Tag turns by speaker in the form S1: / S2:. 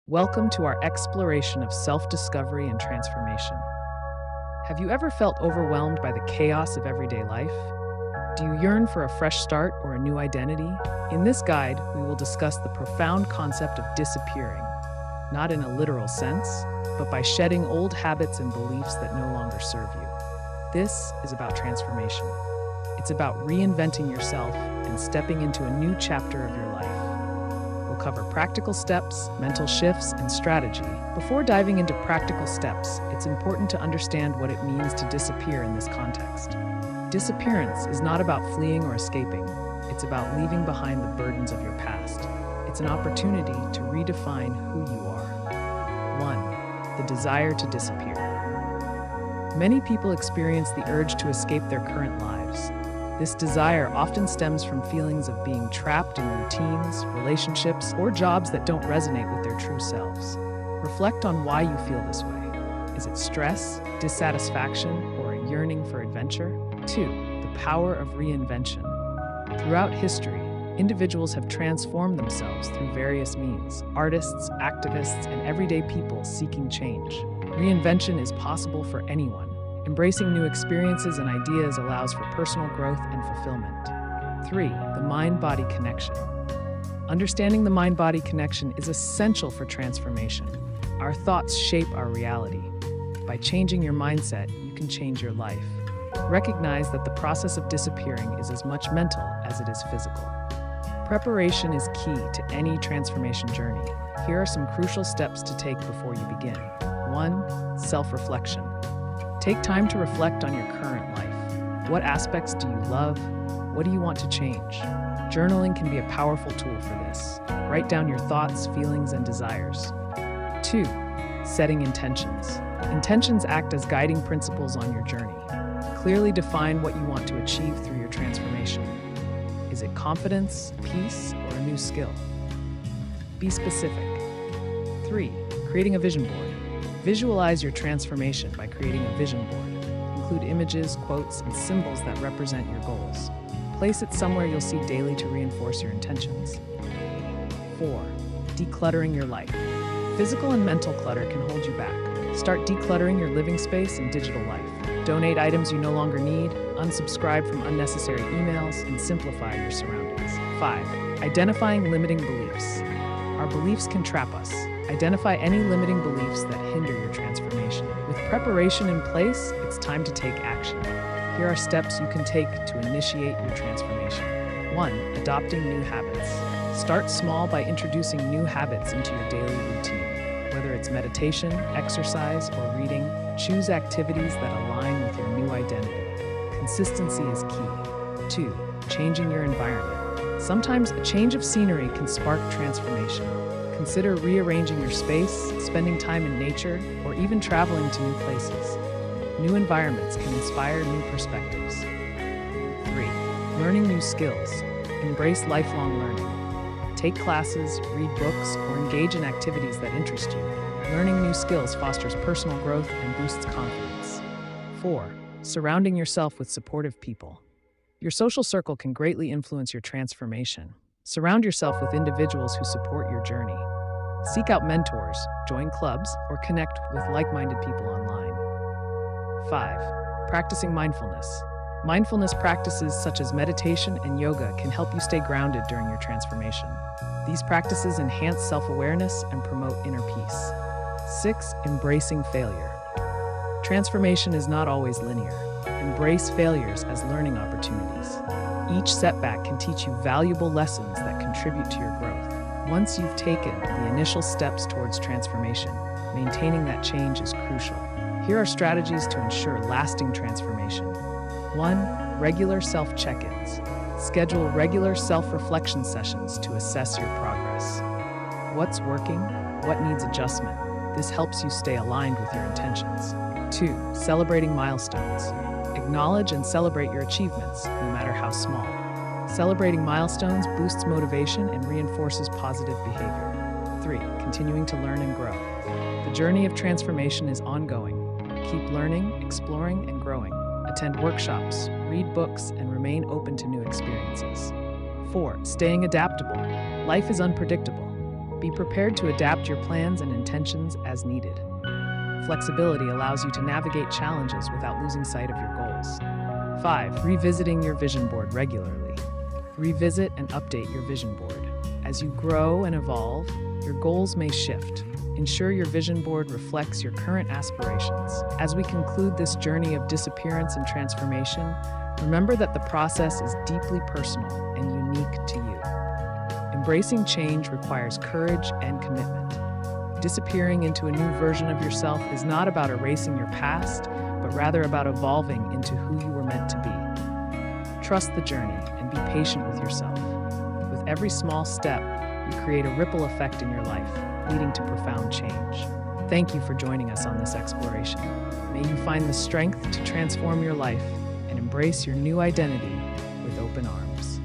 S1: Welcome to our exploration of self-discovery and transformation. Have you ever felt overwhelmed by the chaos of everyday life? Do you yearn for a fresh start or a new identity? In this guide, we will discuss the profound concept of disappearing, not in a literal sense, but by shedding old habits and beliefs that no longer serve you. This is about transformation. It's about reinventing yourself and stepping into a new chapter of your life. We'll cover practical steps, mental shifts, and strategy. Before diving into practical steps, it's important to understand what it means to disappear in this context. Disappearance is not about fleeing or escaping. It's about leaving behind the burdens of your past. It's an opportunity to redefine who you are. 1. The desire to disappear. Many people experience the urge to escape their current lives. This desire often stems from feelings of being trapped in routines, relationships, or jobs that don't resonate with their true selves. Reflect on why you feel this way. Is it stress, dissatisfaction, or a yearning for adventure? 2. The power of reinvention. Throughout history, individuals have transformed themselves through various means: artists, activists, and everyday people seeking change. Reinvention is possible for anyone. Embracing new experiences and ideas allows for personal growth and fulfillment. 3. The mind-body connection. Understanding the mind-body connection is essential for transformation. Our thoughts shape our reality. By changing your mindset, you can change your life. Recognize that the process of disappearing is as much mental as it is physical. Preparation is key to any transformation journey. Here are some crucial steps to take before you begin. 1. Self-reflection. Take time to reflect on your current life. What aspects do you love? What do you want to change? Journaling can be a powerful tool for this. Write down your thoughts, feelings, and desires. 2. Setting intentions. Intentions act as guiding principles on your journey. Clearly define what you want to achieve through your transformation. Is it confidence, peace, or a new skill? Be specific. 3. Creating a vision board. Visualize your transformation by creating a vision board. Include images, quotes, and symbols that represent your goals. Place it somewhere you'll see daily to reinforce your intentions. 4. Decluttering your life. Physical and mental clutter can hold you back. Start decluttering your living space and digital life. Donate items you no longer need, unsubscribe from unnecessary emails, and simplify your surroundings. 5. Identifying limiting beliefs. Our beliefs can trap us. Identify any limiting beliefs that hinder your transformation. With preparation in place, it's time to take action. Here are steps you can take to initiate your transformation. 1. Adopting new habits. Start small by introducing new habits into your daily routine. Whether it's meditation, exercise, or reading, choose activities that align with your new identity. Consistency is key. 2. Changing your environment. Sometimes a change of scenery can spark transformation. Consider rearranging your space, spending time in nature, or even traveling to new places. New environments can inspire new perspectives. 3. Learning new skills. Embrace lifelong learning. Take classes, read books, or engage in activities that interest you. Learning new skills fosters personal growth and boosts confidence. 4. Surrounding yourself with supportive people. Your social circle can greatly influence your transformation. Surround yourself with individuals who support your journey. Seek out mentors, join clubs, or connect with like-minded people online. 5. Practicing mindfulness. Mindfulness practices such as meditation and yoga can help you stay grounded during your transformation. These practices enhance self-awareness and promote inner peace. 6. Embracing failure. Transformation is not always linear. Embrace failures as learning opportunities. Each setback can teach you valuable lessons that contribute to your growth. Once you've taken the initial steps towards transformation, maintaining that change is crucial. Here are strategies to ensure lasting transformation. 1. Regular self-check-ins. Schedule regular self-reflection sessions to assess your progress. What's working? What needs adjustment? This helps you stay aligned with your intentions. 2. Celebrating milestones. Acknowledge and celebrate your achievements, no matter how small. Celebrating milestones boosts motivation and reinforces positive behavior. 3. Continuing to learn and grow. The journey of transformation is ongoing. Keep learning, exploring, and growing. Attend workshops, read books, and remain open to new experiences. 4. Staying adaptable. Life is unpredictable. Be prepared to adapt your plans and intentions as needed. Flexibility allows you to navigate challenges without losing sight of your goals. 5. Revisiting your vision board regularly. Revisit and update your vision board. As you grow and evolve, your goals may shift. Ensure your vision board reflects your current aspirations. As we conclude this journey of disappearance and transformation, remember that the process is deeply personal and unique to you. Embracing change requires courage and commitment. Disappearing into a new version of yourself is not about erasing your past, but rather about evolving into who you were meant to be. Trust the journey and be patient with yourself. With every small step, you create a ripple effect in your life, leading to profound change. Thank you for joining us on this exploration. May you find the strength to transform your life and embrace your new identity with open arms.